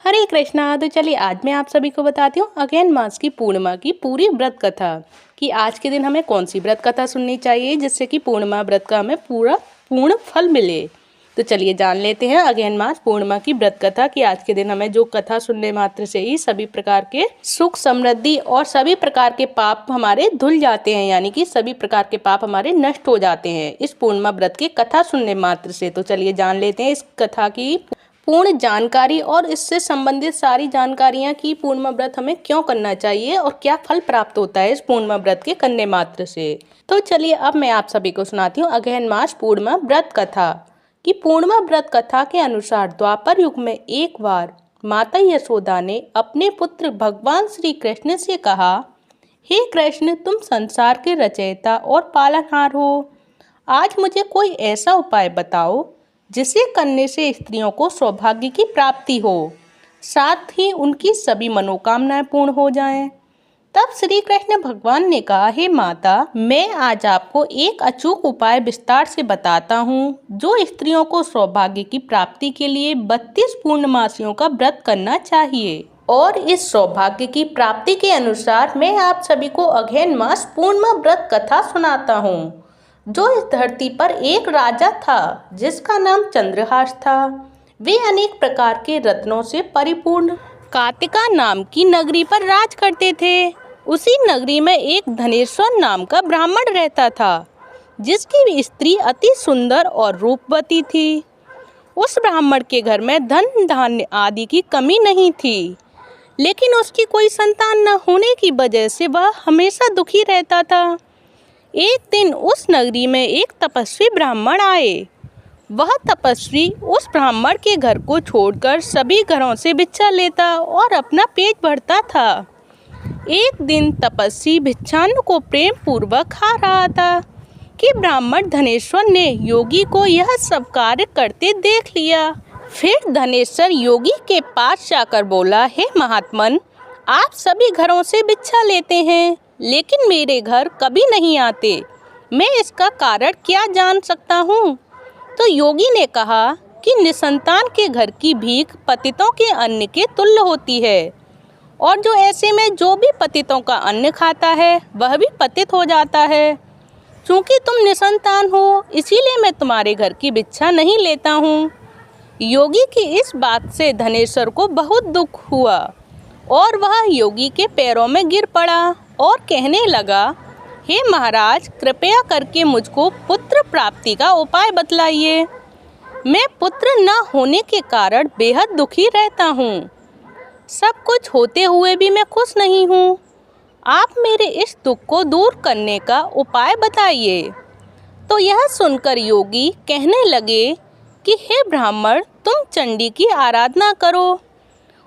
हरे कृष्णा। तो चलिए आज मैं आप सभी को बताती हूँ अगहन मास की पूर्णिमा की पूरी व्रत कथा कि आज के दिन हमें कौन सी व्रत कथा सुननी चाहिए जिससे कि पूर्णिमा व्रत का हमें पूर्ण फल मिले। तो चलिए जान लेते हैं अगहन मास पूर्णिमा की व्रत कथा कि आज के दिन हमें जो कथा सुनने मात्र से ही सभी प्रकार के सुख समृद्धि और सभी प्रकार के पाप हमारे धुल जाते हैं, यानी कि सभी प्रकार के पाप हमारे नष्ट हो जाते हैं इस पूर्णिमा व्रत की कथा सुनने मात्र से। तो चलिए जान लेते हैं इस कथा की पूर्ण जानकारी और इससे संबंधित सारी जानकारियां कि पूर्णिमा व्रत हमें क्यों करना चाहिए और क्या फल प्राप्त होता है इस पूर्णिमा व्रत के करने मात्र से। तो चलिए अब मैं आप सभी को सुनाती हूँ अगहन मास पूर्णिमा व्रत कथा कि पूर्णिमा व्रत कथा के अनुसार द्वापर युग में एक बार माता यशोदा ने अपने पुत्र भगवान श्री कृष्ण से कहा, हे कृष्ण, तुम संसार के रचयिता और पालनहार हो। आज मुझे कोई ऐसा उपाय बताओ जिसे करने से स्त्रियों को सौभाग्य की प्राप्ति हो, साथ ही उनकी सभी मनोकामनाएं पूर्ण हो जाएं। तब श्री कृष्ण भगवान ने कहा, हे माता, मैं आज आपको एक अचूक उपाय विस्तार से बताता हूँ जो स्त्रियों को सौभाग्य की प्राप्ति के लिए 32 पूर्णमासियों का व्रत करना चाहिए। और इस सौभाग्य की प्राप्ति के अनुसार मैं आप सभी को अगहन मास पूर्णिमा व्रत कथा सुनाता हूँ। जो इस धरती पर एक राजा था जिसका नाम चंद्रहास था। वे अनेक प्रकार के रत्नों से परिपूर्ण कातिका नाम की नगरी पर राज करते थे। उसी नगरी में एक धनेश्वर नाम का ब्राह्मण रहता था जिसकी स्त्री अति सुंदर और रूपवती थी। उस ब्राह्मण के घर में धन धान्य आदि की कमी नहीं थी, लेकिन उसकी कोई संतान न होने की वजह से वह हमेशा दुखी रहता था। एक दिन उस नगरी में एक तपस्वी ब्राह्मण आए। वह तपस्वी उस ब्राह्मण के घर को छोड़कर सभी घरों से भिक्षा लेता और अपना पेट भरता था। एक दिन तपस्वी भिक्षान्न को प्रेम पूर्वक खा रहा था कि ब्राह्मण धनेश्वर ने योगी को यह सब कार्य करते देख लिया। फिर धनेश्वर योगी के पास जाकर बोला, हे महात्मन, आप सभी घरों से भिक्षा लेते हैं लेकिन मेरे घर कभी नहीं आते। मैं इसका कारण क्या जान सकता हूँ? तो योगी ने कहा कि निसंतान के घर की भीख पतितों के अन्न के तुल्य होती है, और जो ऐसे में जो भी पतितों का अन्न खाता है वह भी पतित हो जाता है। चूँकि तुम निसंतान हो इसीलिए मैं तुम्हारे घर की भिक्षा नहीं लेता हूँ। योगी की इस बात से धनेश्वर को बहुत दुख हुआ और वह योगी के पैरों में गिर पड़ा और कहने लगा, हे महाराज, कृपया करके मुझको पुत्र प्राप्ति का उपाय बतलाइए। मैं पुत्र न होने के कारण बेहद दुखी रहता हूँ। सब कुछ होते हुए भी मैं खुश नहीं हूँ। आप मेरे इस दुख को दूर करने का उपाय बताइए। तो यह सुनकर योगी कहने लगे कि हे ब्राह्मण, तुम चंडी की आराधना करो।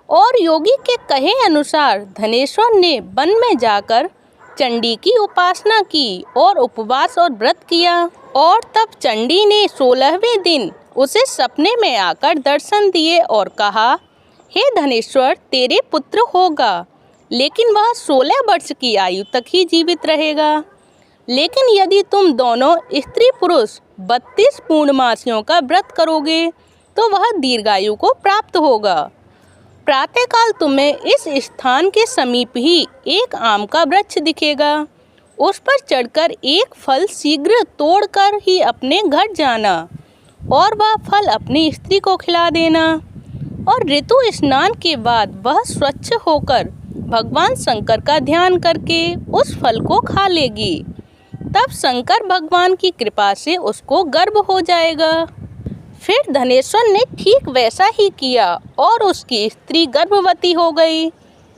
और योगी के कहे अनुसार धनेश्वर ने वन में जाकर चंडी की उपासना की और उपवास और व्रत किया। और तब चंडी ने 16वें दिन उसे सपने में आकर दर्शन दिए और कहा, हे धनेश्वर, तेरे पुत्र होगा, लेकिन वह 16 वर्ष की आयु तक ही जीवित रहेगा। लेकिन यदि तुम दोनों स्त्री पुरुष 32 पूर्णमासियों का व्रत करोगे तो वह दीर्घायु को प्राप्त होगा। प्रातःकाल तुम्हें इस स्थान के समीप ही एक आम का वृक्ष दिखेगा। उस पर चढ़कर एक फल शीघ्र तोड़कर ही अपने घर जाना और वह फल अपनी स्त्री को खिला देना। और ऋतु स्नान के बाद वह स्वच्छ होकर भगवान शंकर का ध्यान करके उस फल को खा लेगी। तब शंकर भगवान की कृपा से उसको गर्भ हो जाएगा। फिर धनेश्वर ने ठीक वैसा ही किया और उसकी स्त्री गर्भवती हो गई।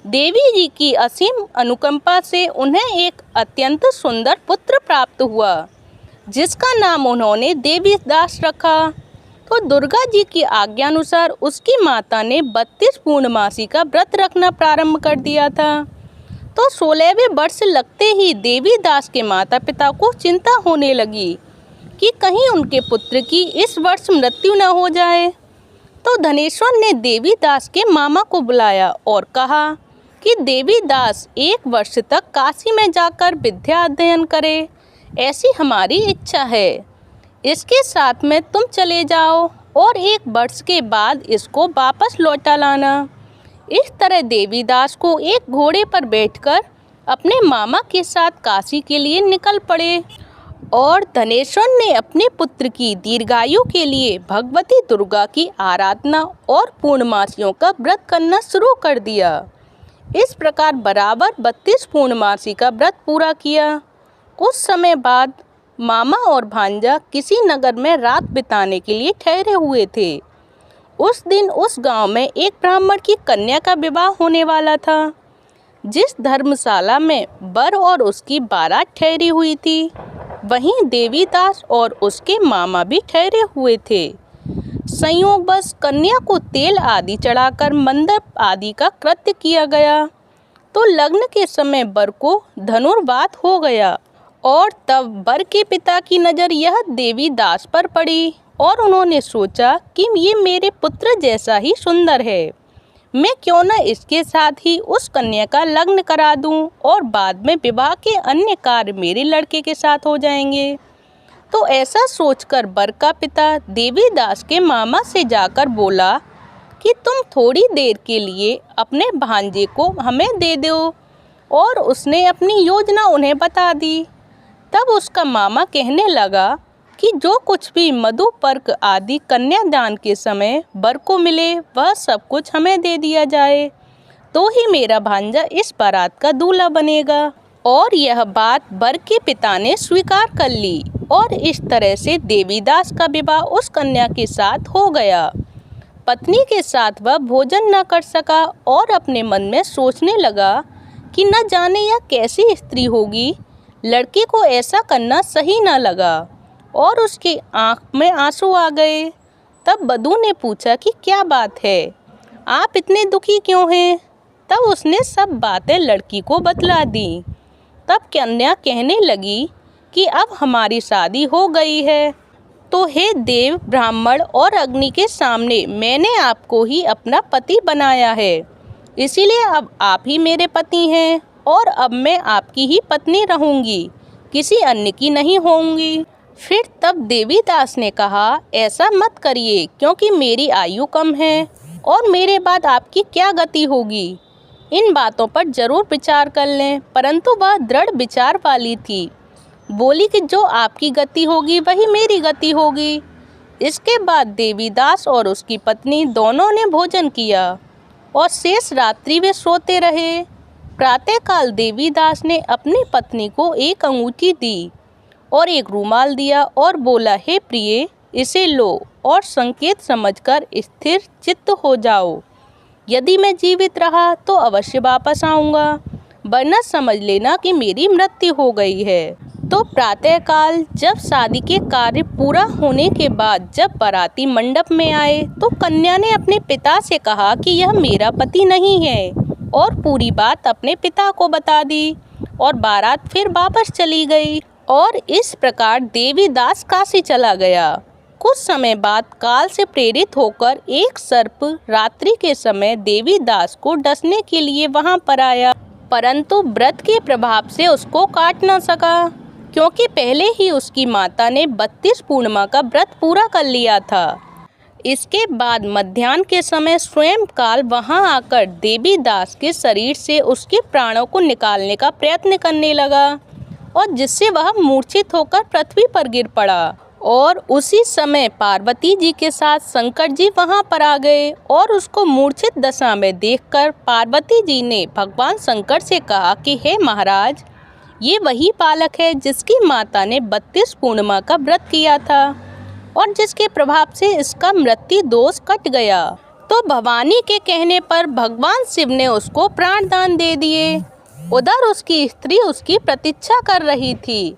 देवी जी की असीम अनुकंपा से उन्हें एक अत्यंत सुंदर पुत्र प्राप्त हुआ जिसका नाम उन्होंने देवीदास रखा। तो दुर्गा जी की आज्ञानुसार उसकी माता ने 32 पूर्णमासी का व्रत रखना प्रारंभ कर दिया था। तो 16वें वर्ष लगते ही देवीदास के माता पिता को चिंता होने लगी कि कहीं उनके पुत्र की इस वर्ष मृत्यु न हो जाए। तो धनेश्वर ने देवीदास के मामा को बुलाया और कहा कि देवीदास 1 वर्ष तक काशी में जाकर विद्या अध्ययन करे, ऐसी हमारी इच्छा है। इसके साथ में तुम चले जाओ और 1 वर्ष के बाद इसको वापस लौटा लाना। इस तरह देवीदास को एक घोड़े पर बैठकर अपने मामा के साथ काशी के लिए निकल पड़े और धनेश्वर ने अपने पुत्र की दीर्घायु के लिए भगवती दुर्गा की आराधना और पूर्णमासियों का व्रत करना शुरू कर दिया। इस प्रकार बराबर 32 पूर्णमासी का व्रत पूरा किया। कुछ समय बाद मामा और भांजा किसी नगर में रात बिताने के लिए ठहरे हुए थे। उस दिन उस गांव में एक ब्राह्मण की कन्या का विवाह होने वाला था। जिस धर्मशाला में वर और उसकी बारात ठहरी हुई थी, वहीं देवीदास और उसके मामा भी ठहरे हुए थे। संयोगवश कन्या को तेल आदि चढ़ाकर मंडप आदि का कृत्य किया गया तो लग्न के समय वर को धनुर्वात हो गया और तब वर के पिता की नज़र यह देवीदास पर पड़ी और उन्होंने सोचा कि ये मेरे पुत्र जैसा ही सुंदर है, मैं क्यों न इसके साथ ही उस कन्या का लग्न करा दूं और बाद में विवाह के अन्य कार्य मेरे लड़के के साथ हो जाएंगे। तो ऐसा सोचकर वर का पिता देवीदास के मामा से जाकर बोला कि तुम थोड़ी देर के लिए अपने भांजे को हमें दे दो, और उसने अपनी योजना उन्हें बता दी। तब उसका मामा कहने लगा कि जो कुछ भी मधुपर्क आदि कन्यादान के समय वर को मिले वह सब कुछ हमें दे दिया जाए, तो ही मेरा भांजा इस बारात का दूल्हा बनेगा। और यह बात वर के पिता ने स्वीकार कर ली और इस तरह से देवीदास का विवाह उस कन्या के साथ हो गया। पत्नी के साथ वह भोजन न कर सका और अपने मन में सोचने लगा कि न जाने यह कैसी स्त्री होगी। लड़के को ऐसा करना सही न लगा और उसकी आंख में आंसू आ गए। तब वधू ने पूछा कि क्या बात है, आप इतने दुखी क्यों हैं? तब उसने सब बातें लड़की को बतला दी। तब कन्या कहने लगी कि अब हमारी शादी हो गई है, तो हे देव, ब्राह्मण और अग्नि के सामने मैंने आपको ही अपना पति बनाया है, इसीलिए अब आप ही मेरे पति हैं और अब मैं आपकी ही पत्नी रहूंगी, किसी अन्य की नहीं होंगी। फिर तब देवीदास ने कहा, ऐसा मत करिए, क्योंकि मेरी आयु कम है और मेरे बाद आपकी क्या गति होगी। इन बातों पर जरूर विचार कर लें। परंतु वह दृढ़ विचार वाली थी, बोली कि जो आपकी गति होगी वही मेरी गति होगी। इसके बाद देवीदास और उसकी पत्नी दोनों ने भोजन किया और शेष रात्रि वे सोते रहे। प्रातःकाल देवीदास ने अपनी पत्नी को एक अंगूठी दी और एक रूमाल दिया और बोला, हे प्रिय, इसे लो और संकेत समझकर स्थिर चित्त हो जाओ। यदि मैं जीवित रहा तो अवश्य वापस आऊँगा, वरना समझ लेना कि मेरी मृत्यु हो गई है। तो प्रातःकाल जब शादी के कार्य पूरा होने के बाद जब बाराती मंडप में आए तो कन्या ने अपने पिता से कहा कि यह मेरा पति नहीं है और पूरी बात अपने पिता को बता दी और बारात फिर वापस चली गई। और इस प्रकार देवीदास काशी चला गया। कुछ समय बाद काल से प्रेरित होकर एक सर्प रात्रि के समय देवीदास को डसने के लिए वहां पर आया, परंतु व्रत के प्रभाव से उसको काट न सका, क्योंकि पहले ही उसकी माता ने 32 पूर्णिमा का व्रत पूरा कर लिया था। इसके बाद मध्याह्न के समय स्वयं काल वहां आकर देवीदास के शरीर से उसके प्राणों को निकालने का प्रयत्न करने लगा और जिससे वह मूर्छित होकर पृथ्वी पर गिर पड़ा। और उसी समय पार्वती जी के साथ शंकर जी वहां पर आ गए और उसको मूर्छित दशा में देखकर पार्वती जी ने भगवान शंकर से कहा कि हे महाराज, ये वही बालक है जिसकी माता ने 32 पूर्णिमा का व्रत किया था और जिसके प्रभाव से इसका मृत्यु दोष कट गया। तो भवानी के कहने पर भगवान शिव ने उसको प्राण दान दे दिए। उधर उसकी स्त्री उसकी प्रतीक्षा कर रही थी।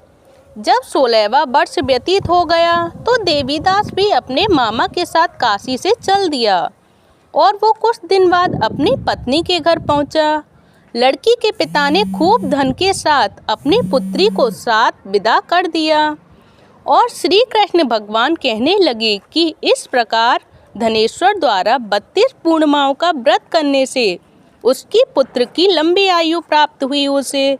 जब 16वां वर्ष व्यतीत हो गया तो देवीदास भी अपने मामा के साथ काशी से चल दिया और वो कुछ दिन बाद अपनी पत्नी के घर पहुंचा। लड़की के पिता ने खूब धन के साथ अपनी पुत्री को साथ विदा कर दिया और श्री कृष्ण भगवान कहने लगे कि इस प्रकार धनेश्वर द्वारा 32 पूर्णिमाओं का व्रत करने से उसकी पुत्र की लंबी आयु प्राप्त हुई उसे।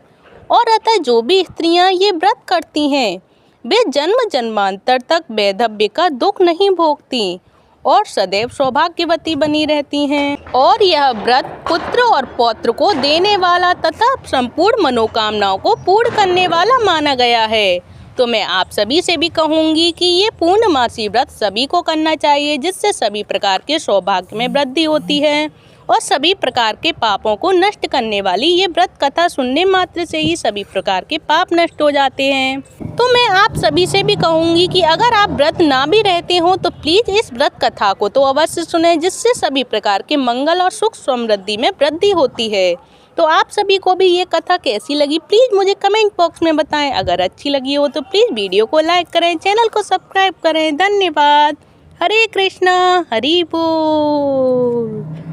और अतः जो भी स्त्रियां ये व्रत करती हैं वे जन्म जन्मांतर तक वैधव्य का दुख नहीं भोगती और सदैव सौभाग्यवती बनी रहती हैं। और यह व्रत पुत्र और पौत्र को देने वाला तथा संपूर्ण मनोकामनाओं को पूर्ण करने वाला माना गया है। तो मैं आप सभी से भी कहूँगी कि ये पूर्णमासी व्रत सभी को करना चाहिए, जिससे सभी प्रकार के सौभाग्य में वृद्धि होती है और सभी प्रकार के पापों को नष्ट करने वाली ये व्रत कथा सुनने मात्र से ही सभी प्रकार के पाप नष्ट हो जाते हैं। तो मैं आप सभी से भी कहूँगी कि अगर आप व्रत ना भी रहते हो तो प्लीज़ इस व्रत कथा को तो अवश्य सुने, जिससे सभी प्रकार के मंगल और सुख समृद्धि में वृद्धि होती है। तो आप सभी को भी ये कथा कैसी लगी प्लीज़ मुझे कमेंट बॉक्स में बताएं। अगर अच्छी लगी हो तो प्लीज़ वीडियो को लाइक करें, चैनल को सब्सक्राइब करें। धन्यवाद। हरे कृष्णा, हरि बोल।